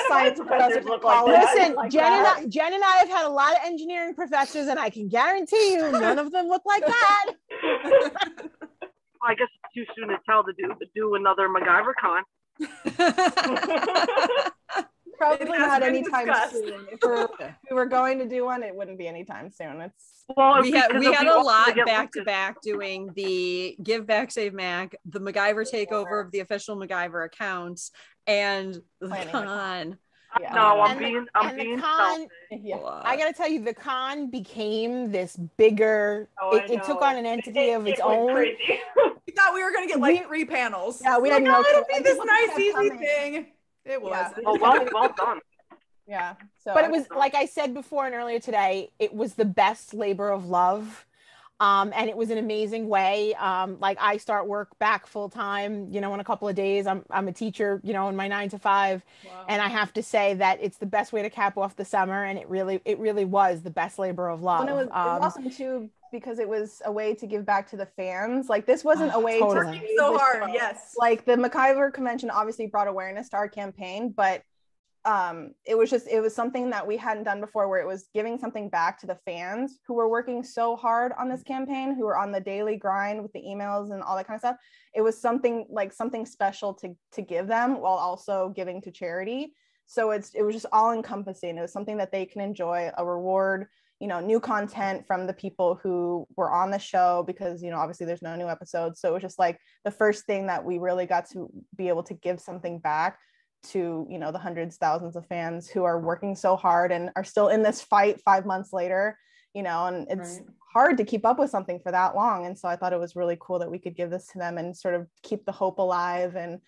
science professors look like that.
Listen, like Jen and I have had a lot of engineering professors, and I can guarantee you none of them look like that.
I guess it's too soon to tell to do another MacGyver con.
Probably not anytime soon. If we were going to do one, it wouldn't be anytime soon.
We had a lot back to back doing the Give Back Save Mac, the MacGyver takeover of the official MacGyver accounts, and the con.
Yeah. No, I'm being
con, I gotta tell you, the con became this bigger. It took on an entity of its own.
We thought we were gonna get like 3 panels.
Yeah, we had no.
It'll be this nice easy thing. It was.
Yeah. Oh, well done.
Yeah. So,
but it was, like I said before and earlier today, it was the best labor of love. And it was an amazing way. Like I start work back full time, you know, in a couple of days. I'm a teacher, you know, in my 9 to 5. Wow. And I have to say that it's the best way to cap off the summer. And it really was the best labor of love.
And it was awesome too, because it was a way to give back to the fans. Like this wasn't a way to
working so hard.
Show.
Yes.
Like the MacGyver convention obviously brought awareness to our campaign, but it was something that we hadn't done before, where it was giving something back to the fans who were working so hard on this campaign, who were on the daily grind with the emails and all that kind of stuff. It was something special to give them, while also giving to charity. So it was just all encompassing. It was something that they can enjoy, a reward, you know, new content from the people who were on the show, because, you know, obviously there's no new episodes. So it was just like the first thing that we really got to be able to give something back to, you know, the hundreds, thousands of fans who are working so hard and are still in this fight 5 months later, you know, and it's hard to keep up with something for that long. And so I thought it was really cool that we could give this to them and sort of keep the hope alive and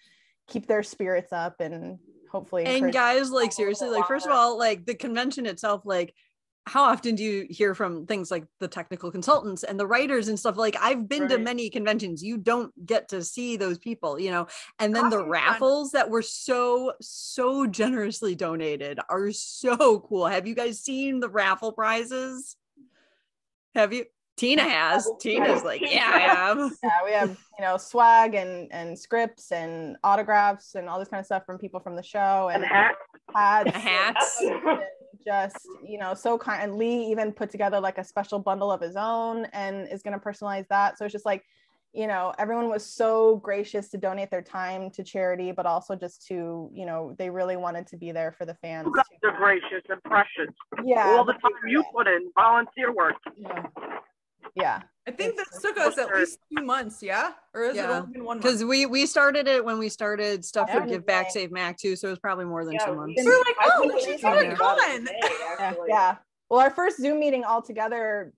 keep their spirits up, and hopefully.
And guys, like seriously, like first of all, like the convention itself, like how often do you hear from things like the technical consultants and the writers and stuff? Like I've been to many conventions, you don't get to see those people, you know, and then the raffles that were so generously donated are so cool. Have you guys seen the raffle prizes? Have you? Tina has. Tina's like, yeah, I have.
Yeah, we have, you know, swag and scripts and autographs and all this kind of stuff from people from the show, and hats. Just, you know, so kind. And Lee even put together like a special bundle of his own and is going to personalize that. So it's just like, you know, everyone was so gracious to donate their time to charity, but also just to, you know, they really wanted to be there for the fans.
They're gracious and precious.
Yeah.
All the time you put in volunteer work.
Yeah.
I think this took us at least 2 months, yeah? Or is it only been 1 month?
Because we started it when we started stuff for Give Back Save Mac too, so it was probably more than 2 months.
We're like, oh, we should do it on.
Yeah. Well, our first Zoom meeting all together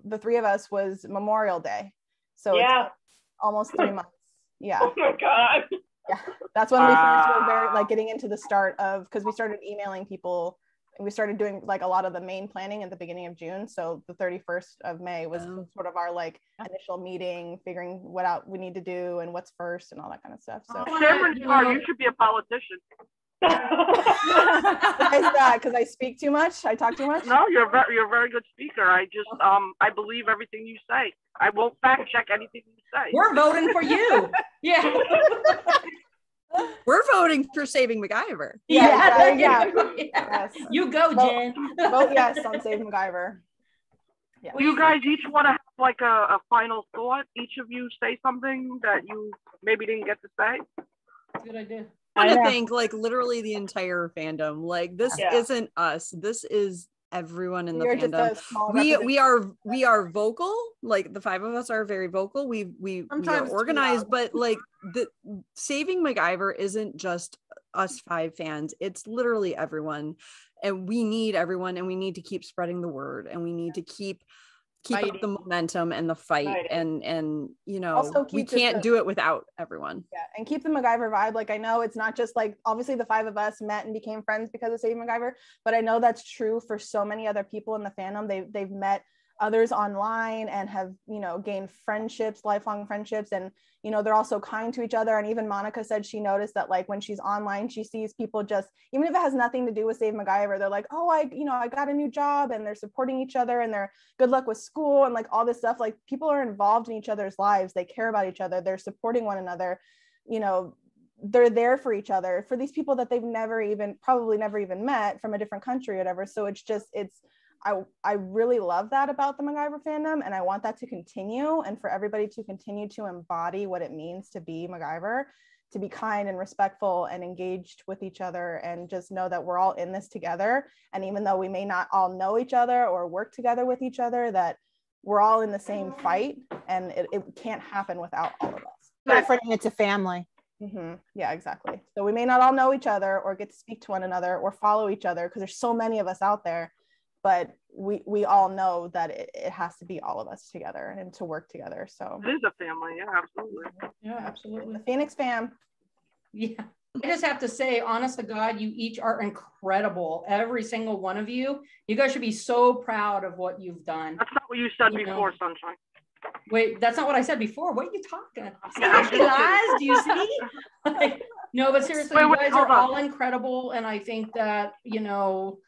the three of us was Memorial Day. So
Yeah.
it's almost 3 months. Yeah.
Oh my God.
Yeah. That's when we first were very like getting into the start of, because we started emailing people and we started doing like a lot of the main planning at the beginning of June. So the 31st of May was sort of our like initial meeting, figuring what out we need to do and what's first and all that kind of stuff. So
you should be a politician.
Why is that? Because I speak too much? I talk too much?
No, you're a very good speaker. I just I believe everything you say. I won't fact check anything you say.
We're voting for you. Yeah.
We're voting for Saving MacGyver.
Yeah.
Yes. You go, Jen.
Vote yes on Save MacGyver. Yeah.
Well, you guys each want to have like a final thought? Each of you say something that you maybe didn't get to say?
Good idea.
I want to thank like literally the entire fandom. Like this isn't us. This is everyone in the fandom. We are vocal. Like the 5 of us are very vocal. We are organized, but like the Saving MacGyver isn't just us 5 fans. It's literally everyone, and we need everyone, and we need to keep spreading the word, and we need to keep up the momentum and the fight, and you know, we can't do it without everyone.
Yeah, and keep the MacGyver vibe. Like I know it's not just like obviously the 5 of us met and became friends because of Save MacGyver, but I know that's true for so many other people in the fandom. They've met others online and have, you know, gained friendships, lifelong friendships, and you know, they're also kind to each other. And even Monica said she noticed that like when she's online, she sees people just, even if it has nothing to do with Save MacGyver, they're like, oh, I got a new job, and they're supporting each other, and they're good luck with school and like all this stuff. Like people are involved in each other's lives. They care about each other. They're supporting one another. You know, they're there for each other, for these people that they've probably never even met from a different country or whatever. So I really love that about the MacGyver fandom, and I want that to continue, and for everybody to continue to embody what it means to be MacGyver, to be kind and respectful and engaged with each other, and just know that we're all in this together. And even though we may not all know each other or work together with each other, that we're all in the same fight, and it can't happen without all of us.
Efforting it's a family.
Mm-hmm. Yeah, exactly. So we may not all know each other or get to speak to one another or follow each other, because there's so many of us out there, but we all know that it has to be all of us together and to work together. So
it is a family. Yeah, absolutely.
Yeah, absolutely.
The Phoenix fam.
Yeah. I just have to say, honest to God, you each are incredible. Every single one of you. You guys should be so proud of what you've done.
That's not what you said before, Sunshine.
Wait, that's not what I said before. What are you talking? See, she lies. Do you see? Like, no, but seriously, you guys are all incredible. And I think that, you know,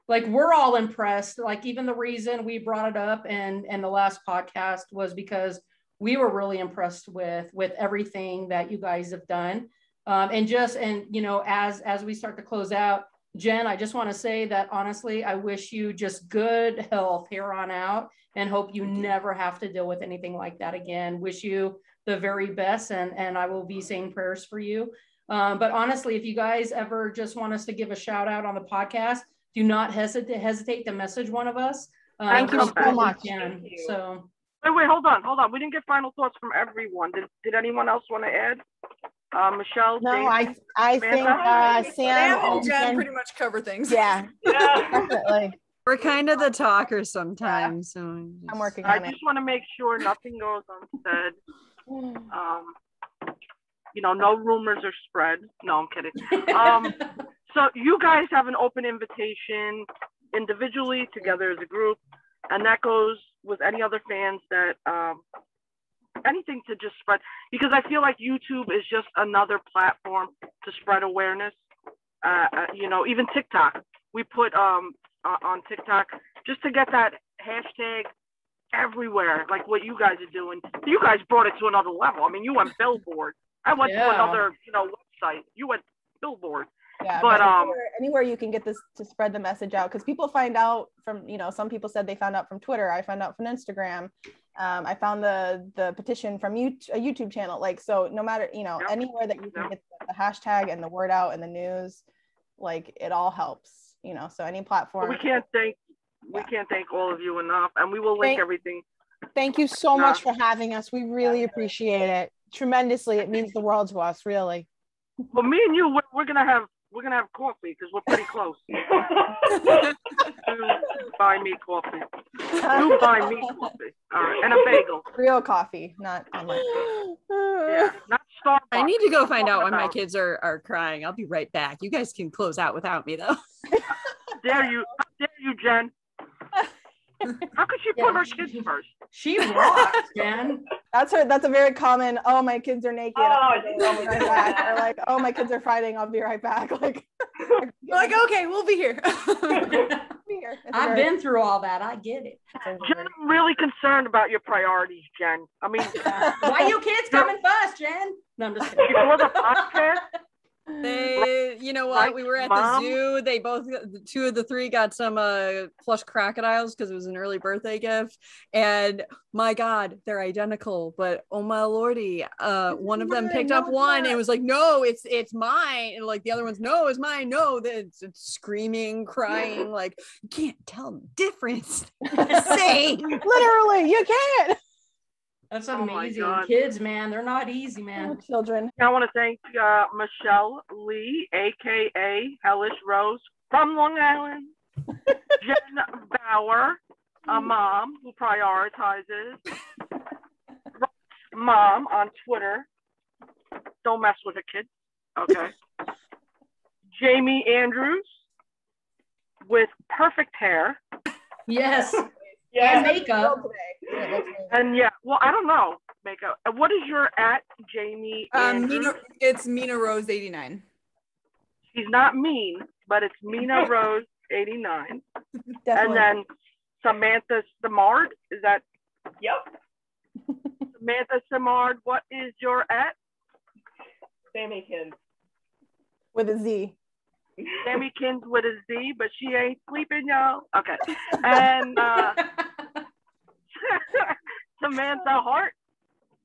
like we're all impressed. Like even the reason we brought it up in the last podcast was because we were really impressed with everything that you guys have done. And you know, as we start to close out, Jen, I just want to say that honestly, I wish you just good health here on out, and hope you never have to deal with anything like that again. Wish you the very best, and I will be saying prayers for you. But honestly, if you guys ever just want us to give a shout out on the podcast, do not hesitate to message one of us.
Thank you so much.
So
wait, hold on. We didn't get final thoughts from everyone. Did anyone else want to add? Michelle?
No,
David,
I think Sam
and Jen pretty much cover things.
Yeah, definitely.
We're kind of the talkers sometimes.
Yeah.
So
I'm working on it.
I just want to make sure nothing goes unsaid. You know, no rumors are spread. No, I'm kidding. So you guys have an open invitation individually, together as a group, and that goes with any other fans that anything to just spread, because I feel like YouTube is just another platform to spread awareness. You know, even TikTok, we put on TikTok just to get that hashtag everywhere, like what you guys are doing. You guys brought it to another level. I mean, you went billboard. I went to another, you know, website. You went billboard.
Yeah, but anywhere you can get this to spread the message out, because people find out from, you know, some people said they found out from Twitter. I found out from Instagram. I found the petition from a YouTube channel. Like, so no matter, you know, anywhere that you can get the hashtag and the word out and the news, like it all helps, you know. So any platform.
We can't thank all of you enough, and we will link everything.
Thank you so much for having us. We really appreciate it tremendously. It means the world to us, really.
Well, me and you, we're gonna have we're gonna have coffee because we're pretty close. You buy me coffee. You buy me coffee. All right, and a bagel.
Real coffee, not online.
Yeah, not Starbucks.
I need to go find out when my kids are crying. I'll be right back. You guys can close out without me though.
How dare you, Jen? How could she put her kids first?
She rocks, Jen.
That's a very common. Oh, my kids are naked.
Oh,
I'll be right back. Or like, oh, my kids are fighting. I'll be right back. Like,
okay, we'll be here.
I've been through all that. I get it.
Jen, I'm really concerned about your priorities, Jen. I mean,
why you kids coming first, Jen? No, I'm just kidding.
Before the podcast.
They, you know what?
Right,
we were at
Mom?
the zoo. They both, two of the three, got some plush crocodiles because it was an early birthday gift. And my God, they're identical. But oh my lordy, one of them picked up one and was like, "No, it's mine." And like the other one's, "No, it's mine." No, it's screaming, crying, like you can't tell the difference. Same,
literally, you can't.
That's amazing. Kids, man, they're not easy, man.
Children.
I want to thank Michelle Lee, aka Hellish Rose from Long Island, Jenn Bauer, a mom who prioritizes, mom on Twitter. Don't mess with a kid. Okay. Jamie Andrews with perfect hair.
Yes.
Yeah,
and makeup.
And yeah, well, I don't know makeup. What is your at, Jamie Andrews?
It's Mina Rose 89.
She's not mean, but it's Mina Rose 89.
Definitely.
And then Samantha Samard. Is that?
Yep.
Samantha Samard. What is your at?
Sammy Kins.
With a Z.
Sammy Kins with a Z, but she ain't sleeping, y'all. Okay. And Samantha Hart.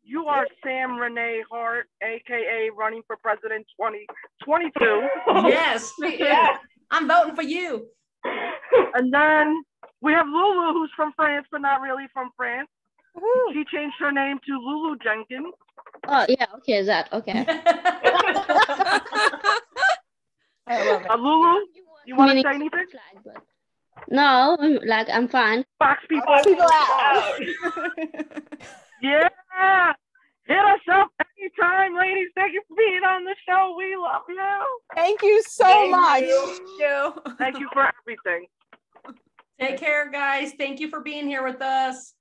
You are Sam Renee Hart, aka running for president 2022.
Yes. Yeah. I'm voting for you.
And then we have Lulu, who's from France, but not really from France.
Woo-hoo.
She changed her name to Lulu Jenkins.
Oh yeah, okay, that okay.
I love it.
Lulu, you want to say anything?
No, like I'm fine.
Box people.
out.
Yeah. Hit us up anytime, ladies. Thank you for being on the show. We love you.
Thank you so much.
Thank you for everything.
Take care, guys. Thank you for being here with us.